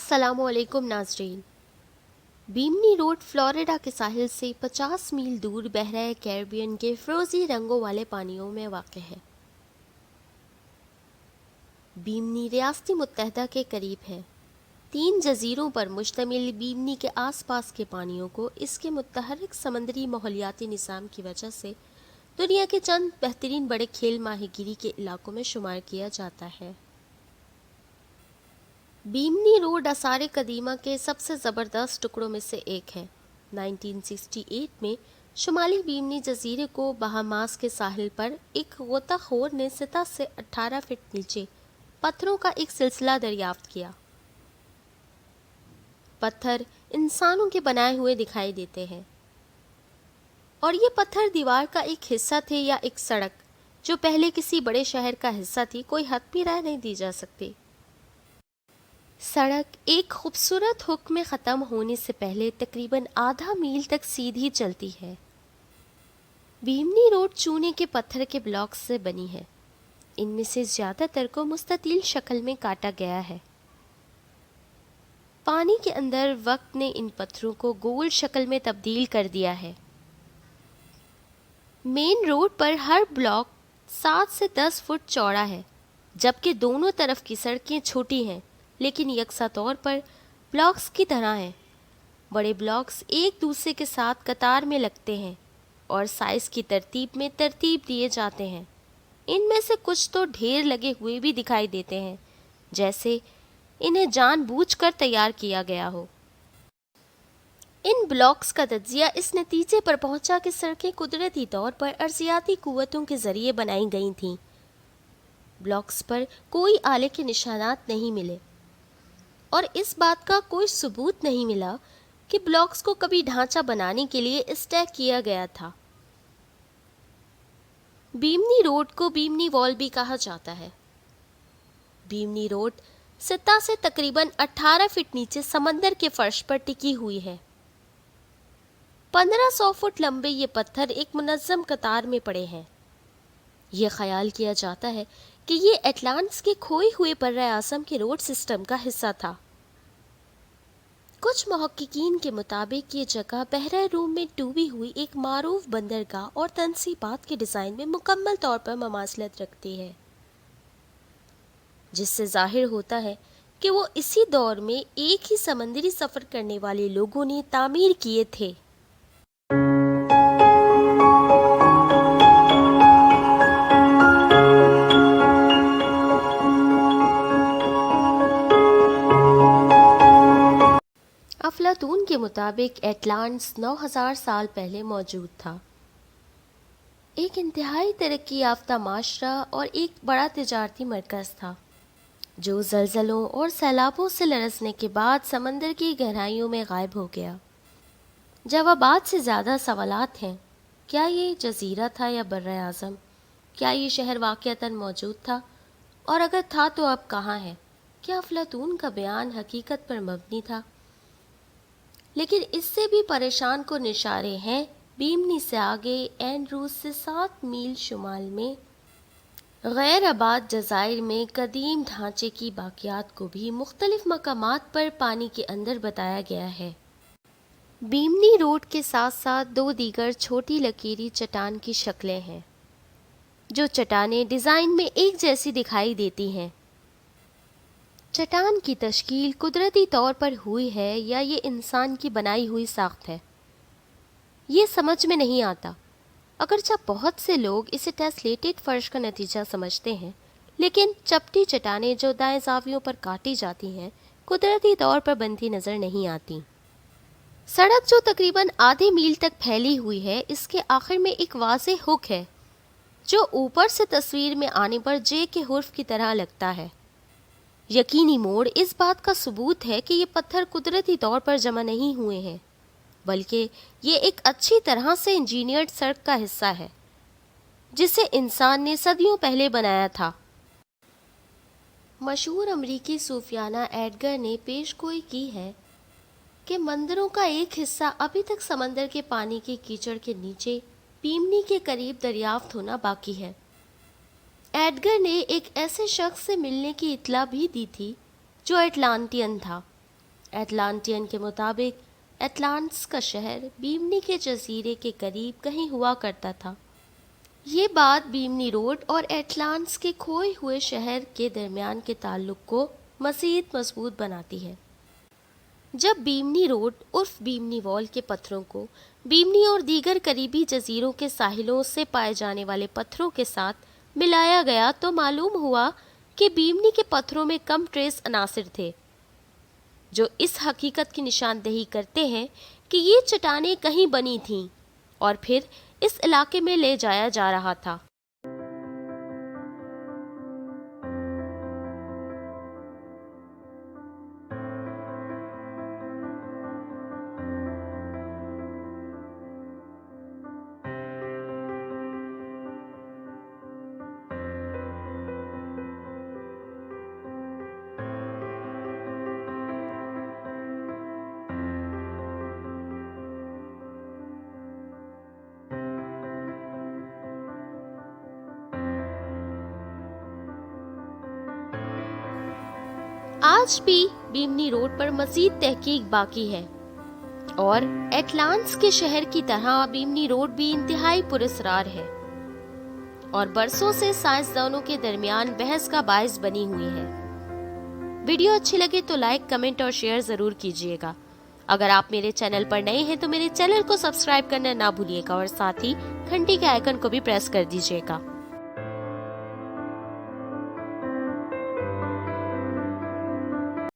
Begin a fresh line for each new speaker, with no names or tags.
अस्सलामु अलैकुम नाजरीन। बीमनी रोड फ्लोरिडा के साहिल से 50 मील दूर बहराए कैरिबियन के फिरोजी रंगों वाले पानियों में वाक़ है। बीमनी रियासती मुत्तहदा के करीब है। 3 जजीरों पर मुश्तमिल बीमनी के आसपास के पानियों को इसके मुतहर्रिक समंदरी माहौलियाती निज़ाम की वजह से दुनिया के चंद बेहतरीन बड़े खेल माहीगीरी के इलाकों में शुमार किया जाता है। बीमनी रोड आसार कदीमा के सबसे ज़बरदस्त टुकड़ों में से एक है। 1968 में शुमाली बीमनी जजीरे को बहामास के साहिल पर एक गोताखोर ने सतह से 18 फीट नीचे पत्थरों का एक सिलसिला दरियाफ्त किया। पत्थर इंसानों के बनाए हुए दिखाई देते हैं और ये पत्थर दीवार का एक हिस्सा थे या एक सड़क जो पहले किसी बड़े शहर का हिस्सा थी, कोई हतमी राय नहीं दी जा सकती। सड़क एक खूबसूरत हुक में ख़त्म होने से पहले तकरीबन आधा मील तक सीधी चलती है। बीमनी रोड चूने के पत्थर के ब्लॉक्स से बनी है। इनमें से ज़्यादातर को मुस्ततील शक्ल में काटा गया है। पानी के अंदर वक्त ने इन पत्थरों को गोल शक्ल में तब्दील कर दिया है। मेन रोड पर हर ब्लॉक 7 से 10 फुट चौड़ा है, जबकि दोनों तरफ की सड़कें छोटी हैं लेकिन यकसा तौर पर ब्लॉक्स की तरह हैं। बड़े ब्लॉक्स एक दूसरे के साथ कतार में लगते हैं और साइज़ की तरतीब में तरतीब दिए जाते हैं। इनमें से कुछ तो ढेर लगे हुए भी दिखाई देते हैं, जैसे इन्हें जानबूझकर तैयार किया गया हो। इन ब्लॉक्स का तज्जिया इस नतीजे पर पहुंचा कि सड़कें कुदरती तौर पर अर्जियाती कुव्वतों के ज़रिए बनाई गई थीं। ब्लॉक्स पर कोई आले के निशानात नहीं मिले और इस बात का कोई सबूत नहीं मिला कि ब्लॉक्स को कभी ढांचा बनाने के लिए स्टैक किया गया था। बीमनी रोड को बीमनी वॉल भी कहा जाता है। बीमनी रोड सतह से तकरीबन 18 फीट नीचे समंदर के फर्श पर टिकी हुई है। 1500 फुट लंबे ये पत्थर एक मुनज़्ज़म कतार में पड़े हैं। ये ख्याल किया जाता है कि ये एटलांटिस के खोए हुए बर्रे आज़म के रोड सिस्टम का हिस्सा था। कुछ मुहक्किकीन के मुताबिक ये जगह बहरे रूम में डूबी हुई एक मारूफ बंदरगाह और तनसीबात के डिज़ाइन में मुकम्मल तौर पर ममासलत रखती है, जिससे ज़ाहिर होता है कि वो इसी दौर में एक ही समंदरी सफ़र करने वाले लोगों ने तामीर किए थे। अफलातून के मुताबिक एटलांटिस 9000 साल पहले मौजूद था। एक इंतहाई तरक्की याफ्ता माशरा और एक बड़ा तिजारती मरकज़ था, जो ज़लज़लों और सैलाबों से लरसने के बाद समंदर की गहराइयों में गायब हो गया। जवाबात से ज़्यादा सवालात हैं। क्या ये जजीरा था या बर्रे आज़म? क्या ये शहर वाक़ियतन मौजूद था? और अगर था तो अब कहाँ है? क्या अफलातून का बयान हकीकत पर मबनी था? लेकिन इससे भी परेशान को इशारे हैं बीमनी से आगे एंड्रूज से 7 मील शुमाल में गैर आबाद जज़ाइर में कदीम ढांचे की बाक़ियात को भी मुख्तलिफ मकामात पर पानी के अंदर बताया गया है। बीमनी रोड के साथ साथ 2 दीगर छोटी लकीरी चट्टान की शक्लें हैं, जो चट्टानें डिज़ाइन में एक जैसी दिखाई देती हैं। चट्टान की तश्कील कुदरती तौर पर हुई है या ये इंसान की बनाई हुई साख्त है, ये समझ में नहीं आता। अगरचे बहुत से लोग इसे टेस्लेटेड फर्श का नतीजा समझते हैं, लेकिन चपटी चट्टानें जो दाएं ज़ावियों पर काटी जाती हैं कुदरती तौर पर बनती नज़र नहीं आती। सड़क जो तकरीबन आधे मील तक फैली हुई है, इसके आखिर में एक वाज़े हुक है जो ऊपर से तस्वीर में आने पर जे के हुर्फ की तरह लगता है। यकीनी मोड़ इस बात का सबूत है कि ये पत्थर कुदरती तौर पर जमा नहीं हुए हैं, बल्कि ये एक अच्छी तरह से इंजीनियर्ड सड़क का हिस्सा है जिसे इंसान ने सदियों पहले बनाया था। मशहूर अमरीकी सूफियाना एडगर ने पेशगोई की है कि मंदिरों का एक हिस्सा अभी तक समंदर के पानी के कीचड़ के नीचे बीमनी के करीब दरियाफ्त होना बाकी है। एडगर ने एक ऐसे शख्स से मिलने की इत्तला भी दी थी जो एटलांटियन था, ایٹلانٹین کے مطابق ایٹلانٹس کا شہر بیمنی کے جزیرے کے قریب کہیں ہوا کرتا تھا۔ یہ بات بیمنی روڈ اور ایٹلانٹس کے کھوئے ہوئے شہر کے درمیان کے تعلق کو مزید مضبوط بناتی ہے۔ جب بیمنی روڈ عرف بیمنی وال کے پتھروں کو بیمنی اور دیگر قریبی جزیروں کے ساحلوں سے پائے جانے والے پتھروں کے ساتھ ملایا گیا تو معلوم ہوا کہ بیمنی کے پتھروں میں کم ٹریس عناصر تھے، جو اس حقیقت کی نشاندہی کرتے ہیں کہ یہ چٹانیں کہیں بنی تھیں اور پھر اس علاقے میں لے جایا جا رہا تھا۔ آج بھی بیمنی روڈ پر مزید تحقیق باقی ہے اور ایٹلانٹس کے شہر کی طرح بیمنی روڈ بھی انتہائی پراسرار ہے اور برسوں سے سائنسدانوں کے درمیان بحث کا باعث بنی ہوئی ہے۔ ویڈیو اچھی لگے تو لائک، کمنٹ اور شیئر ضرور کیجیے گا۔ اگر آپ میرے چینل پر نئے ہیں تو میرے چینل کو سبسکرائب کرنا نہ بھولیے گا اور ساتھ ہی گھنٹی کے آئیکن کو بھی پریس کر دیجیے گا۔